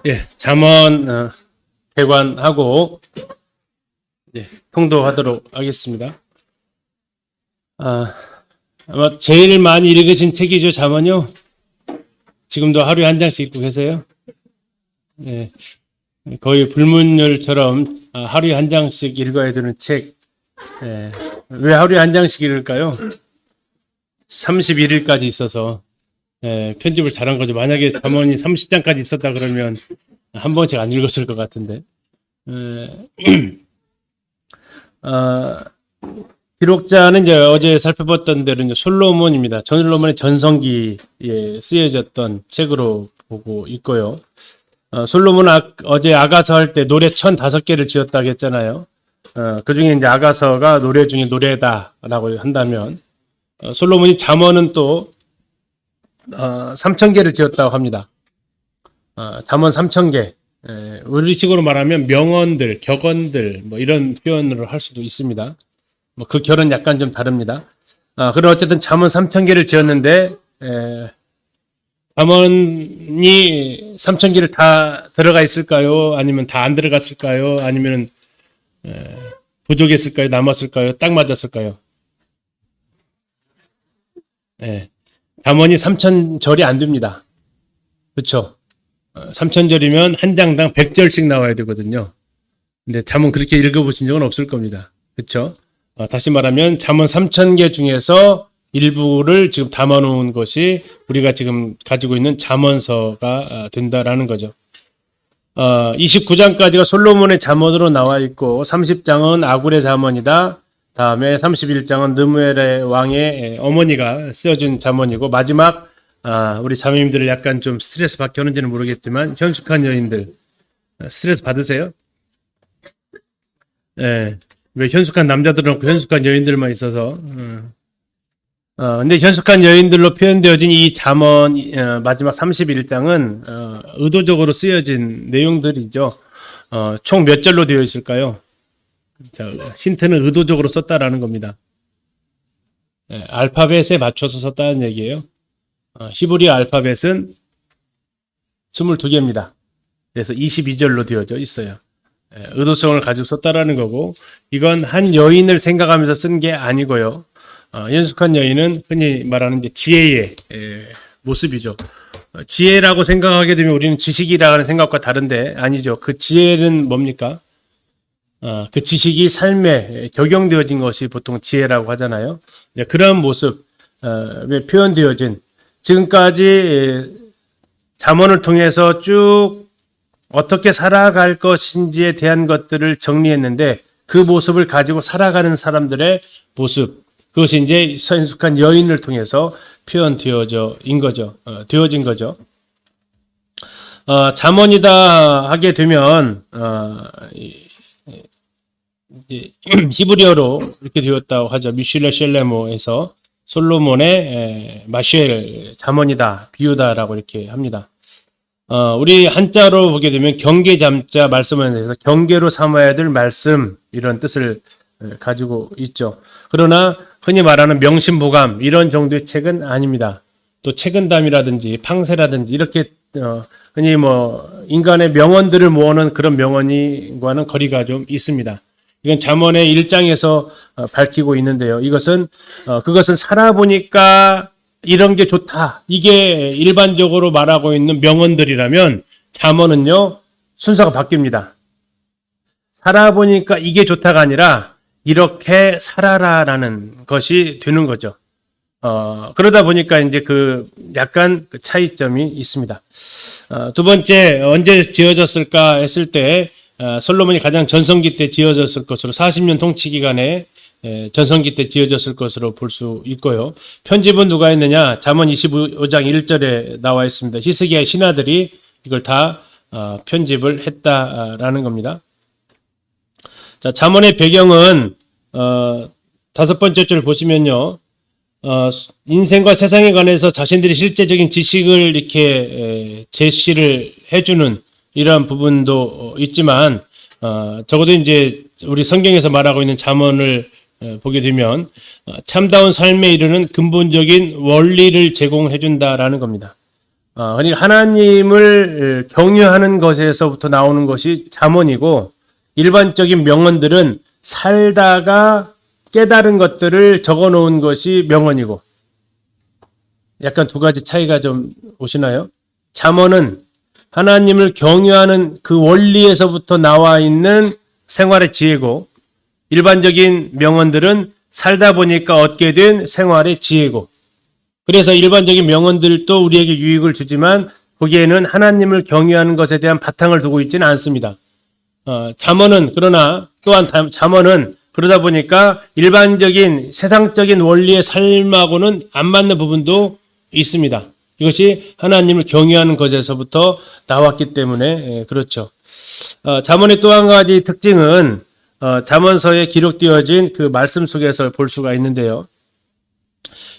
예, 잠언 개관하고 통도하도록 하겠습니다. 아마 제일 많이 읽으신 책이죠, 잠언요. 지금도 하루에 한 장씩 읽고 계세요. 예, 거의 불문율처럼 하루에 한 장씩 읽어야 되는 책. 예, 왜 하루에 한 장씩 읽을까요? 31일까지 있어서 편집을 잘한 거죠. 만약에 잠언이 30장까지 있었다 그러면 한 번씩 안 읽었을 것 같은데. 기록자는 이제 어제 살펴봤던 대로 이제 솔로몬입니다. 솔로몬의 전성기에 쓰여졌던 책으로 보고 있고요. 솔로몬은 어제 아가서 할 때 노래 1005개를 지었다고 했잖아요. 그 중에 이제 아가서가 노래 중에 노래다라고 한다면, 솔로몬이 잠언은 또 3000개를 지었다고 합니다. 잠언 3000개. 우리식으로 말하면 명언들, 격언들, 뭐 이런 표현으로 할 수도 있습니다. 뭐 그 결은 약간 좀 다릅니다. 그럼 어쨌든 잠언 3000개를 지었는데, 잠언이 3000개를 다 들어가 있을까요? 아니면 다 안 들어갔을까요? 아니면 부족했을까요? 남았을까요? 딱 맞았을까요? 잠언이 3000절이 안 됩니다. 그렇죠? 3000절이면 한 장당 100절씩 나와야 되거든요. 근데 잠언 그렇게 읽어보신 적은 없을 겁니다. 그렇죠? 다시 말하면 잠언 3000개 중에서 일부를 지금 담아놓은 것이 우리가 지금 가지고 있는 잠언서가 된다라는 거죠. 29장까지가 솔로몬의 잠언으로 나와 있고 30장은 아굴의 잠언이다. 다음에 31장은 느무엘의 왕의 어머니가 쓰여준 잠언이고, 마지막 우리 자매님들을 약간 좀 스트레스 받게 하는지는 모르겠지만 현숙한 여인들 스트레스 받으세요? 왜 현숙한 남자들은 없고 현숙한 여인들만 있어서. 근데 현숙한 여인들로 표현되어진 이 잠언 마지막 31장은 의도적으로 쓰여진 내용들이죠. 총 몇 절로 되어 있을까요? 자, 힌트는 의도적으로 썼다라는 겁니다. 알파벳에 맞춰서 썼다는 얘기예요. 히브리 알파벳은 22개입니다. 그래서 22절로 되어져 있어요. 의도성을 가지고 썼다라는 거고, 이건 한 여인을 생각하면서 쓴 게 아니고요. 연숙한 여인은 흔히 말하는 이제 지혜의 모습이죠. 지혜라고 생각하게 되면 우리는 지식이라는 생각과 다른데, 아니죠. 그 지혜는 뭡니까? 그 지식이 삶에 적용되어진 것이 보통 지혜라고 하잖아요. 그런 모습, 표현되어진, 지금까지 잠언을 통해서 쭉 어떻게 살아갈 것인지에 대한 것들을 정리했는데, 그 모습을 가지고 살아가는 사람들의 모습, 그것이 이제 성숙한 여인을 통해서 표현되어진 거죠. 잠언이다 하게 되면 히브리어로 이렇게 되었다고 하죠. 미슐레 셀레모에서 솔로몬의 마쉘 잠언이다, 비유다라고 이렇게 합니다. 우리 한자로 보게 되면 경계잠자 말씀에 대해서 경계로 삼아야 될 말씀, 이런 뜻을 가지고 있죠. 그러나 흔히 말하는 명심보감 이런 정도의 책은 아닙니다. 또 책은담이라든지 팡세라든지 이렇게 흔히 인간의 명언들을 모으는 그런 명언과는 거리가 좀 있습니다. 이건 잠언의 1장에서 밝히고 있는데요. 그것은 살아보니까 이런 게 좋다, 이게 일반적으로 말하고 있는 명언들이라면, 잠언은요 순서가 바뀝니다. 살아보니까 이게 좋다가 아니라 이렇게 살아라라는 것이 되는 거죠. 그러다 보니까 이제 약간 차이점이 있습니다. 두 번째, 언제 지어졌을까 했을 때, 솔로몬이 가장 전성기 때 지어졌을 것으로, 40년 통치 기간에 전성기 때 지어졌을 것으로 볼 수 있고요. 편집은 누가 했느냐? 잠언 25장 1절에 나와 있습니다. 히스기야의 신하들이 이걸 다 편집을 했다라는 겁니다. 자, 잠언의 배경은 다섯 번째 줄 보시면요, 인생과 세상에 관해서 자신들이 실제적인 지식을 이렇게 제시를 해주는 이러한 부분도 있지만, 적어도 이제 우리 성경에서 말하고 있는 잠언을 보게 되면 참다운 삶에 이르는 근본적인 원리를 제공해 준다라는 겁니다. 그러니까 하나님을 경유하는 것에서부터 나오는 것이 잠언이고, 일반적인 명언들은 살다가 깨달은 것들을 적어 놓은 것이 명언이고, 약간 두 가지 차이가 좀 오시나요? 잠언은 하나님을 경유하는 그 원리에서부터 나와 있는 생활의 지혜고, 일반적인 명언들은 살다 보니까 얻게 된 생활의 지혜고, 그래서 일반적인 명언들도 우리에게 유익을 주지만 거기에는 하나님을 경유하는 것에 대한 바탕을 두고 있지는 않습니다. 잠언은 그러나 또한 잠언은 그러다 보니까 일반적인 세상적인 원리의 삶하고는 안 맞는 부분도 있습니다. 이것이 하나님을 경유하는 것에서부터 나왔기 때문에 그렇죠. 잠언의 또 한 가지 특징은 잠언서에 기록되어진 그 말씀 속에서 볼 수가 있는데요.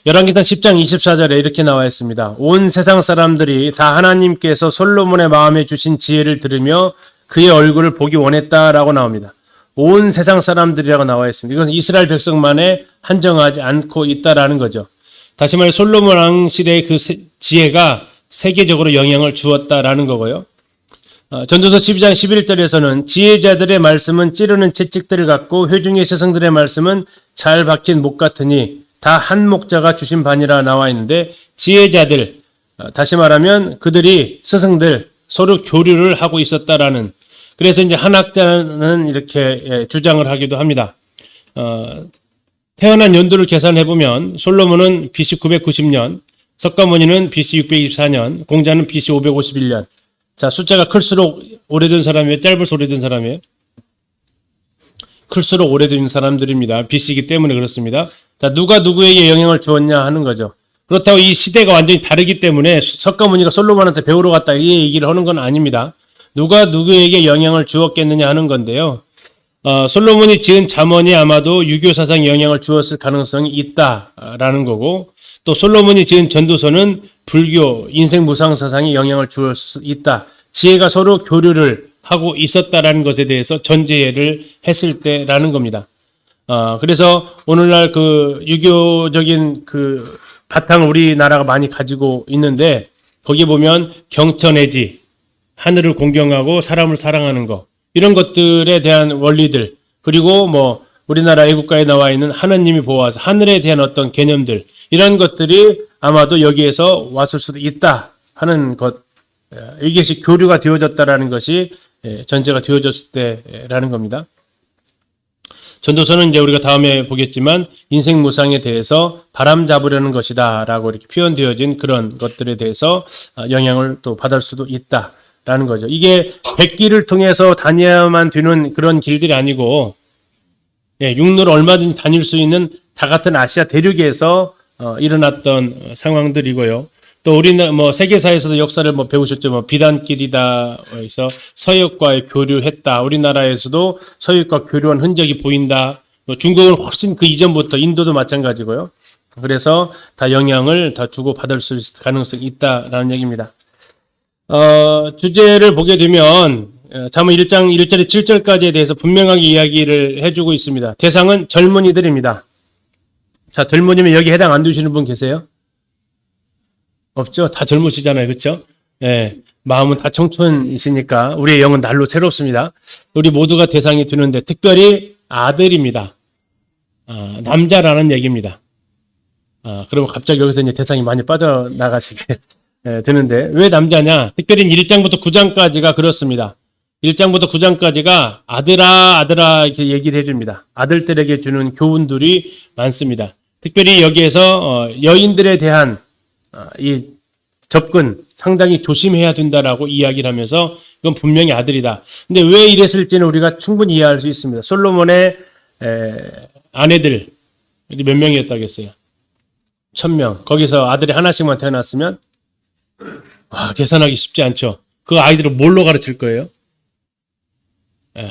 열왕기상 10장 24절에 이렇게 나와 있습니다. 온 세상 사람들이 다 하나님께서 솔로몬의 마음에 주신 지혜를 들으며 그의 얼굴을 보기 원했다라고 나옵니다. 온 세상 사람들이라고 나와 있습니다. 이것은 이스라엘 백성만에 한정하지 않고 있다라는 거죠. 다시 말해 솔로몬 왕 시대의 그 지혜가 세계적으로 영향을 주었다라는 거고요. 전도서 12장 11절에서는 지혜자들의 말씀은 찌르는 채찍들을 갖고 회중의 스승들의 말씀은 잘 박힌 목 같으니 다 한 목자가 주신 바니라 나와 있는데, 지혜자들, 다시 말하면 그들이 스승들 서로 교류를 하고 있었다라는, 그래서 이제 한학자는 이렇게 주장을 하기도 합니다. 태어난 연도를 계산해 보면 솔로몬은 BC 990년, 석가모니는 BC 624년, 공자는 BC 551년. 자, 숫자가 클수록 오래된 사람이에요? 짧을수록 오래된 사람이에요? 클수록 오래된 사람들입니다. BC이기 때문에 그렇습니다. 자, 누가 누구에게 영향을 주었냐 하는 거죠. 그렇다고 이 시대가 완전히 다르기 때문에 석가모니가 솔로몬한테 배우러 갔다 이 얘기를 하는 건 아닙니다. 누가 누구에게 영향을 주었겠느냐 하는 건데요. 솔로몬이 지은 잠언이 아마도 유교 사상에 영향을 주었을 가능성이 있다라는 거고, 또 솔로몬이 지은 전도서는 불교, 인생 무상 사상에 영향을 주었을 수 있다. 지혜가 서로 교류를 하고 있었다라는 것에 대해서 전제를 했을 때라는 겁니다. 그래서 오늘날 그 유교적인 그 바탕을 우리나라가 많이 가지고 있는데, 거기에 보면 경천애지, 하늘을 공경하고 사람을 사랑하는 것, 이런 것들에 대한 원리들, 그리고 뭐 우리나라 애국가에 나와 있는 하느님이 보호하사 하늘에 대한 어떤 개념들, 이런 것들이 아마도 여기에서 왔을 수도 있다 하는 것, 이것이 교류가 되어졌다라는 것이 전제가 되어졌을 때라는 겁니다. 전도서는 이제 우리가 다음에 보겠지만 인생 무상에 대해서 바람 잡으려는 것이다 라고 이렇게 표현되어진 그런 것들에 대해서 영향을 또 받을 수도 있다라는 거죠. 이게 백길을 통해서 다녀야만 되는 그런 길들이 아니고, 육로를 얼마든지 다닐 수 있는 다 같은 아시아 대륙에서 일어났던 상황들이고요. 또 우리는 뭐 세계사에서도 역사를 뭐 배우셨죠. 뭐 비단길이다. 그래서 서역과의 교류했다. 우리나라에서도 서역과 교류한 흔적이 보인다. 중국은 훨씬 그 이전부터, 인도도 마찬가지고요. 그래서 다 영향을 다 주고 받을 수 있을 가능성이 있다라는 얘기입니다. 주제를 보게 되면 잠언 1장 1절에 7절까지에 대해서 분명하게 이야기를 해주고 있습니다. 대상은 젊은이들입니다. 자, 젊은이면 여기 해당 안 되시는 분 계세요? 없죠? 다 젊으시잖아요. 그렇죠? 예. 마음은 다 청춘이시니까 우리의 영은 날로 새롭습니다. 우리 모두가 대상이 되는데 특별히 아들입니다. 남자라는 얘기입니다. 그러면 갑자기 여기서 이제 대상이 많이 빠져나가시게 되는데, 왜 남자냐? 특별히 1장부터 9장까지가 그렇습니다. 1장부터 9장까지가 아들아 이렇게 얘기를 해줍니다. 아들들에게 주는 교훈들이 많습니다. 특별히 여기에서 여인들에 대한 이 접근 상당히 조심해야 된다라고 이야기를 하면서 이건 분명히 아들이다. 근데 왜 이랬을지는 우리가 충분히 이해할 수 있습니다. 솔로몬의 아내들 몇 명이었다겠어요? 1000명. 거기서 아들이 하나씩만 태어났으면 계산하기 쉽지 않죠. 그 아이들을 뭘로 가르칠 거예요?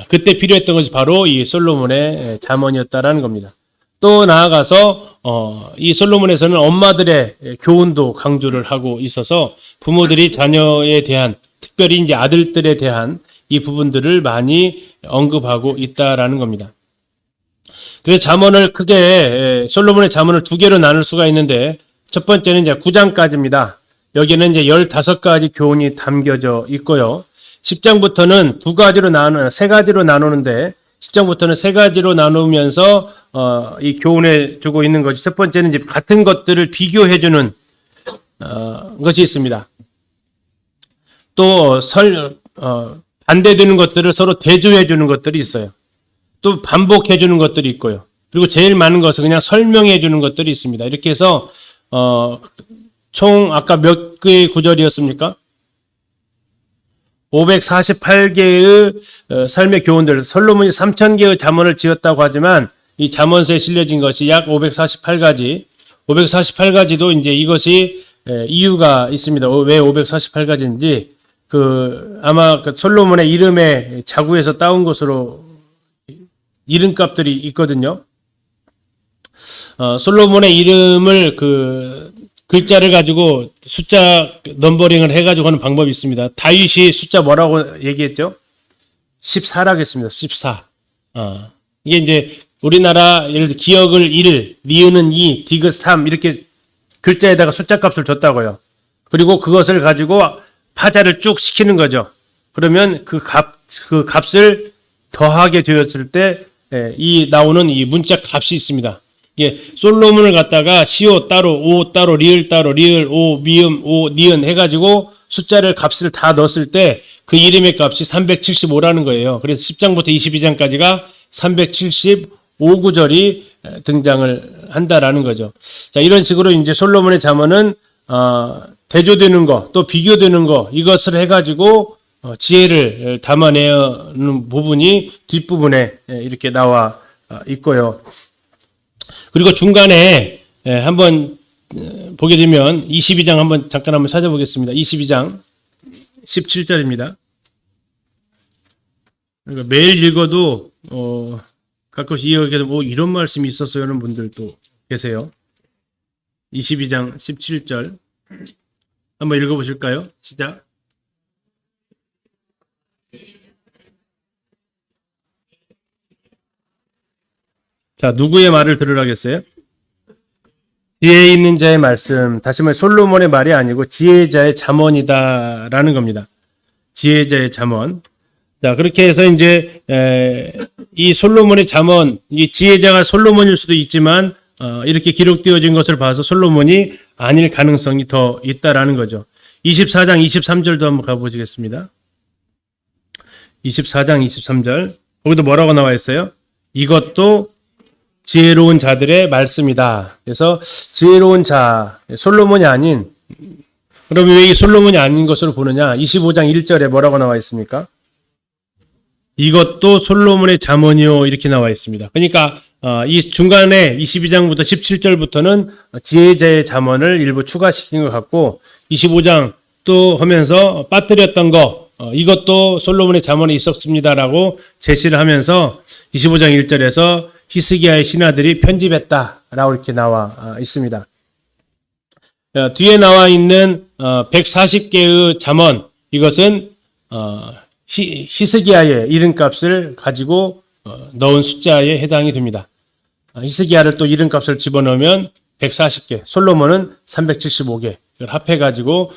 그때 필요했던 것이 바로 이 솔로몬의 잠언이었다라는 겁니다. 또 나아가서 이 솔로몬에서는 엄마들의 교훈도 강조를 하고 있어서 부모들이 자녀에 대한, 특별히 이제 아들들에 대한 이 부분들을 많이 언급하고 있다라는 겁니다. 그래서 잠언을 크게 솔로몬의 잠언을 두 개로 나눌 수가 있는데 첫 번째는 이제 9장까지입니다. 여기는 이제 15가지 교훈이 담겨져 있고요. 10장부터는 세 가지로 나누는데 10장부터는 세 가지로 나누면서 이 교훈에 주고 있는 것이 첫 번째는 이제 같은 것들을 비교해 주는 것이 있습니다. 또 반대되는 것들을 서로 대조해 주는 것들이 있어요. 또 반복해 주는 것들이 있고요. 그리고 제일 많은 것은 그냥 설명해 주는 것들이 있습니다. 이렇게 해서 총 아까 몇 개의 구절이었습니까? 548개의 삶의 교훈들, 솔로몬이 3000개의 잠언을 지었다고 하지만 이 잠언서에 실려진 것이 약 548가지. 548가지도 이제 이것이 이유가 있습니다. 왜 548가지인지 아마 솔로몬의 이름의 자구에서 따온 것으로 이름값들이 있거든요. 솔로몬의 이름을 글자를 가지고 숫자 넘버링을 해가지고 하는 방법이 있습니다. 다윗이 숫자 뭐라고 얘기했죠? 14라고 했습니다. 14. 이게 이제 우리나라 예를 들어 기억을 1, 니은은 2, 디귿 3 이렇게 글자에다가 숫자 값을 줬다고요. 그리고 그것을 가지고 파자를 쭉 시키는 거죠. 그러면 그 값을 더하게 되었을 때 나오는 이 문자 값이 있습니다. 예, 솔로몬을 갖다가 시오 따로, 오 따로, 리을 따로, 리을, 오, 미음, 오, 니은 해가지고 숫자를 값을 다 넣었을 때 그 이름의 값이 375라는 거예요. 그래서 10장부터 22장까지가 375구절이 등장을 한다라는 거죠. 자, 이런 식으로 이제 솔로몬의 잠언은 대조되는 거, 또 비교되는 거, 이것을 해가지고 지혜를 담아내는 부분이 뒷부분에 이렇게 나와 있고요. 그리고 중간에 한번 보게 되면 22장 잠깐 한번 찾아보겠습니다. 22장 17절입니다. 그러니까 매일 읽어도 가끔씩 이해하게 되면 이런 말씀이 있었어요 하는 분들도 계세요. 22장 17절 한번 읽어보실까요? 시작. 자, 누구의 말을 들으라겠어요? 지혜 있는 자의 말씀, 다시 말해 솔로몬의 말이 아니고 지혜자의 잠언이다라는 겁니다. 지혜자의 잠언. 자, 그렇게 해서 이제 이 솔로몬의 잠언, 이 지혜자가 솔로몬일 수도 있지만 이렇게 기록되어진 것을 봐서 솔로몬이 아닐 가능성이 더 있다라는 거죠. 24장 23절도 한번 가보시겠습니다. 24장 23절. 거기도 뭐라고 나와 있어요? 이것도 지혜로운 자들의 말씀이다. 그래서 지혜로운 자, 솔로몬이 아닌, 그러면 왜 이 솔로몬이 아닌 것으로 보느냐? 25장 1절에 뭐라고 나와 있습니까? 이것도 솔로몬의 잠언이요 이렇게 나와 있습니다. 그러니까 이 중간에 22장부터 17절부터는 지혜자의 잠언을 일부 추가시킨 것 같고 25장 또 하면서 빠뜨렸던 거 이것도 솔로몬의 잠언에 있었습니다라고 제시를 하면서 25장 1절에서 히스기야의 신하들이 편집했다라고 이렇게 나와 있습니다. 뒤에 나와 있는 140개의 잠언 이것은 히스기야의 이름값을 가지고 넣은 숫자에 해당이 됩니다. 히스기야를 또 이름값을 집어넣으면 140개, 솔로몬은 375개 합해가지고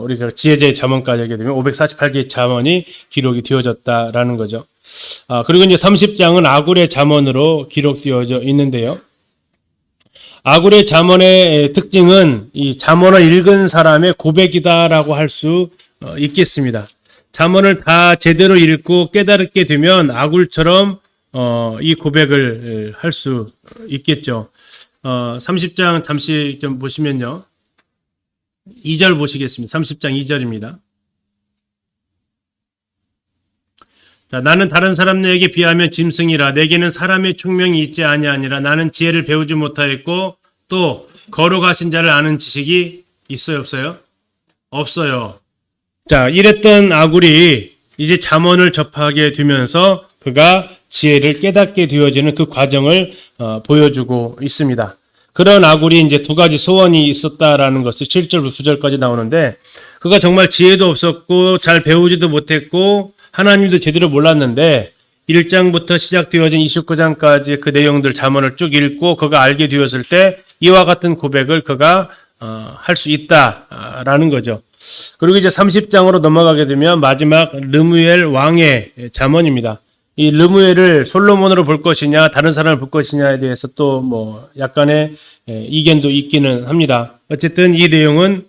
우리가 지혜자의 잠언까지 하게 되면 548개의 잠언이 기록이 되어졌다라는 거죠. 그리고 이제 30장은 아굴의 잠언으로 기록되어져 있는데요. 아굴의 잠언의 특징은 이 잠언을 읽은 사람의 고백이다라고 할 수 있겠습니다. 잠언을 다 제대로 읽고 깨달게 되면 아굴처럼 이 고백을 할 수 있겠죠. 30장 잠시 좀 보시면요. 2절 보시겠습니다. 30장 2절입니다. 자, 나는 다른 사람에게 비하면 짐승이라 내게는 사람의 총명이 있지 아니하니라. 나는 지혜를 배우지 못하였고 또 거룩하신 자를 아는 지식이 있어요 없어요? 없어요. 자, 이랬던 아굴이 이제 잠언을 접하게 되면서 그가 지혜를 깨닫게 되어지는 그 과정을 보여주고 있습니다. 그런 아굴이 이제 두 가지 소원이 있었다라는 것이 7절부터 9절까지 나오는데 그가 정말 지혜도 없었고 잘 배우지도 못했고 하나님도 제대로 몰랐는데 1장부터 시작되어진 29장까지 그 내용들 잠언을 쭉 읽고 그가 알게 되었을 때 이와 같은 고백을 그가 할 수 있다라는 거죠. 그리고 이제 30장으로 넘어가게 되면 마지막 르무엘 왕의 잠언입니다. 이 르무엘을 솔로몬으로 볼 것이냐 다른 사람을 볼 것이냐에 대해서 또 뭐 약간의 이견도 있기는 합니다. 어쨌든 이 내용은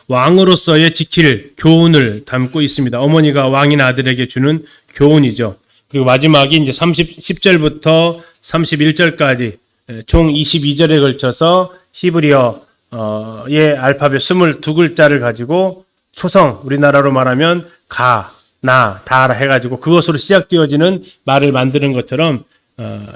왕으로서의 지킬 교훈을 담고 있습니다. 어머니가 왕인 아들에게 주는 교훈이죠. 그리고 마지막이 이제 10절부터 31절까지 총 22절에 걸쳐서 히브리어의 알파벳 22글자를 가지고 초성, 우리나라로 말하면 가, 나, 다라 해가지고 그것으로 시작되어지는 말을 만드는 것처럼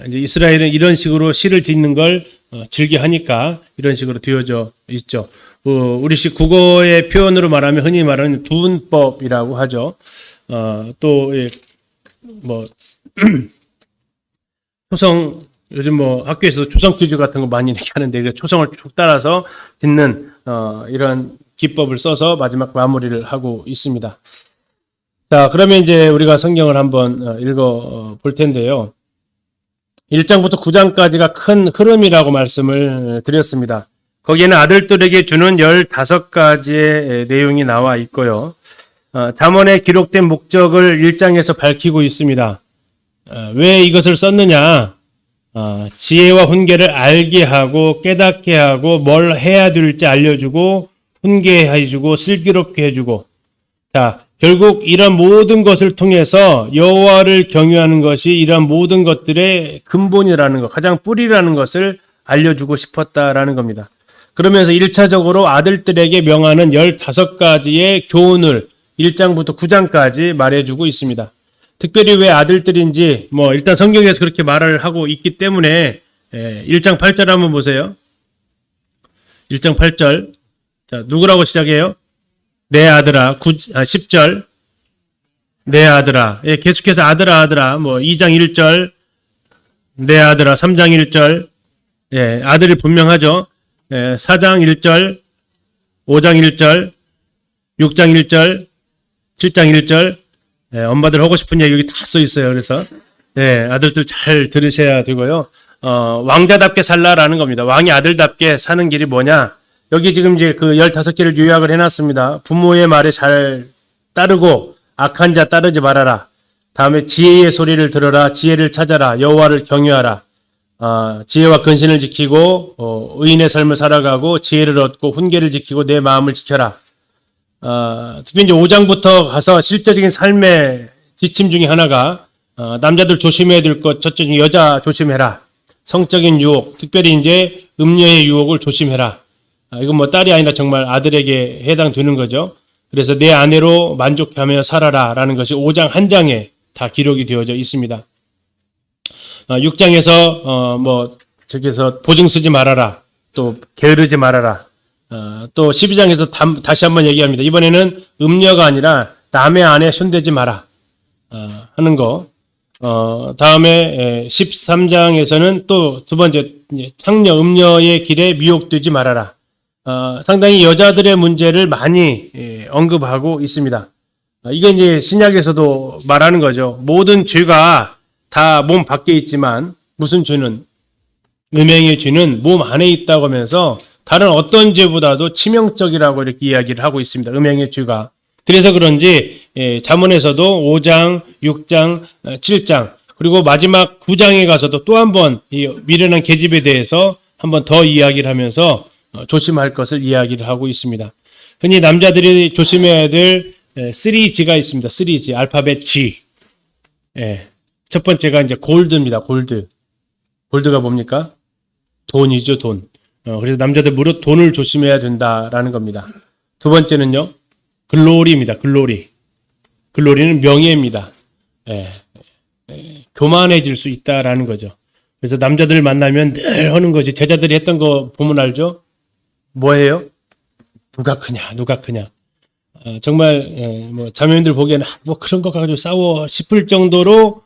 이제 이스라엘은 이런 식으로 시를 짓는 걸 즐겨하니까 이런 식으로 되어져 있죠. 우리식 국어의 표현으로 말하면 흔히 말하는 두문법이라고 하죠. 또 뭐 초성 요즘 뭐 학교에서도 초성 퀴즈 같은 거 많이 이렇게 하는데 초성을 쭉 따라서 짓는 이런 기법을 써서 마지막 마무리를 하고 있습니다. 자, 그러면 이제 우리가 성경을 한번 읽어 볼 텐데요. 1장부터 9장까지가 큰 흐름이라고 말씀을 드렸습니다. 거기에는 아들들에게 주는 15가지의 내용이 나와 있고요. 잠언에 기록된 목적을 1장에서 밝히고 있습니다. 왜 이것을 썼느냐? 지혜와 훈계를 알게 하고 깨닫게 하고 뭘 해야 될지 알려주고 훈계해주고 슬기롭게 해주고 자 결국 이런 모든 것을 통해서 여호와를 경유하는 것이 이런 모든 것들의 근본이라는 것, 가장 뿌리라는 것을 알려주고 싶었다라는 겁니다. 그러면서 1차적으로 아들들에게 명하는 15가지의 교훈을 1장부터 9장까지 말해주고 있습니다. 특별히 왜 아들들인지 뭐 일단 성경에서 그렇게 말을 하고 있기 때문에 1장 8절 한번 보세요. 1장 8절 자 누구라고 시작해요? 내 아들아 10절 내 아들아 계속해서 아들아 뭐 2장 1절 내 아들아 3장 1절 아들이 분명하죠. 4장 1절 5장 1절 6장 1절 7장 1절 엄마들 하고 싶은 얘기 여기 다 써 있어요. 그래서 아들들 잘 들으셔야 되고요. 왕자답게 살라라는 겁니다. 왕이 아들답게 사는 길이 뭐냐? 여기 지금 이제 그 15개를 요약을 해놨습니다. 부모의 말에 잘 따르고 악한 자 따르지 말아라. 다음에 지혜의 소리를 들어라. 지혜를 찾아라. 여호와를 경유하라. 지혜와 근신을 지키고 의인의 삶을 살아가고 지혜를 얻고 훈계를 지키고 내 마음을 지켜라. 특히 이제 5장부터 가서 실제적인 삶의 지침 중에 하나가 남자들 조심해야 될 것 첫째 여자 조심해라. 성적인 유혹, 특별히 이제 음녀의 유혹을 조심해라. 이건 뭐 딸이 아니라 정말 아들에게 해당되는 거죠. 그래서 내 아내로 만족하며 살아라라는 것이 5장 한 장에 다 기록이 되어져 있습니다. 6장에서 뭐 저기서 보증 쓰지 말아라. 또 게으르지 말아라. 또 12장에서 다시 한번 얘기합니다. 이번에는 음녀가 아니라 남의 아내 손대지 마라 하는 거. 다음에 13장에서는 또 두 번째 창녀 음녀의 길에 미혹되지 말아라. 상당히 여자들의 문제를 많이 언급하고 있습니다. 이게 이제 신약에서도 말하는 거죠. 모든 죄가 다 몸 밖에 있지만 무슨 죄는 음행의 죄는 몸 안에 있다고 하면서 다른 어떤 죄보다도 치명적이라고 이렇게 이야기를 하고 있습니다. 음행의 죄가. 그래서 그런지 잠언에서도 5장, 6장, 7장 그리고 마지막 9장에 가서도 또 한 번 이 미련한 계집에 대해서 한 번 더 이야기를 하면서 조심할 것을 이야기를 하고 있습니다. 흔히 남자들이 조심해야 될 3G가 있습니다. 3G, 알파벳 G. 첫 번째가 이제 골드입니다. 골드. 골드가 뭡니까? 돈이죠, 돈. 그래서 남자들 무릇 돈을 조심해야 된다라는 겁니다. 두 번째는요, 글로리입니다. 글로리. 글로리는 명예입니다. 교만해질 수 있다라는 거죠. 그래서 남자들 만나면 늘 하는 것이 제자들이 했던 거 보면 알죠? 뭐예요? 누가 크냐, 누가 크냐. 정말 뭐 자매님들 보기에는 뭐 그런 거 가지고 싸워 싶을 정도로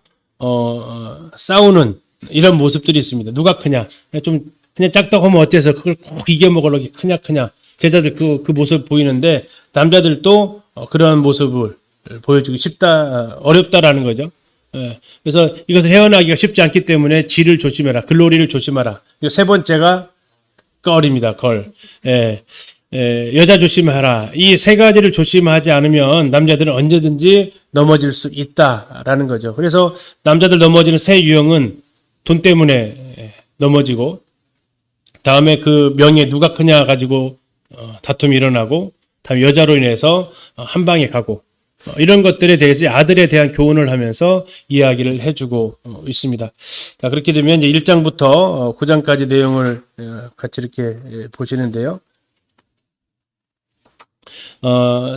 싸우는 이런 모습들이 있습니다. 누가 크냐, 좀 그냥 작다고 하면 어때서 그걸 꼭 이겨먹으려고 크냐 제자들 그 모습 보이는데 남자들도 그런 모습을 보여주기 쉽다 어렵다라는 거죠. 그래서 이것을 헤어나기가 쉽지 않기 때문에 질을 조심해라. 글로리를 조심하라. 그리고 세 번째가 걸입니다. 걸. 여자 조심하라. 이 세 가지를 조심하지 않으면 남자들은 언제든지 넘어질 수 있다라는 거죠. 그래서 남자들 넘어지는 세 유형은 돈 때문에 넘어지고, 다음에 그 명예 누가 크냐 가지고 다툼이 일어나고, 다음 여자로 인해서 한 방에 가고, 이런 것들에 대해서 아들에 대한 교훈을 하면서 이야기를 해주고 있습니다. 자, 그렇게 되면 이제 1장부터 9장까지 내용을 같이 이렇게 보시는데요.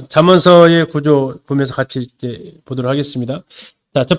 잠언서의 구조 보면서 같이 이제 보도록 하겠습니다. 자, 첫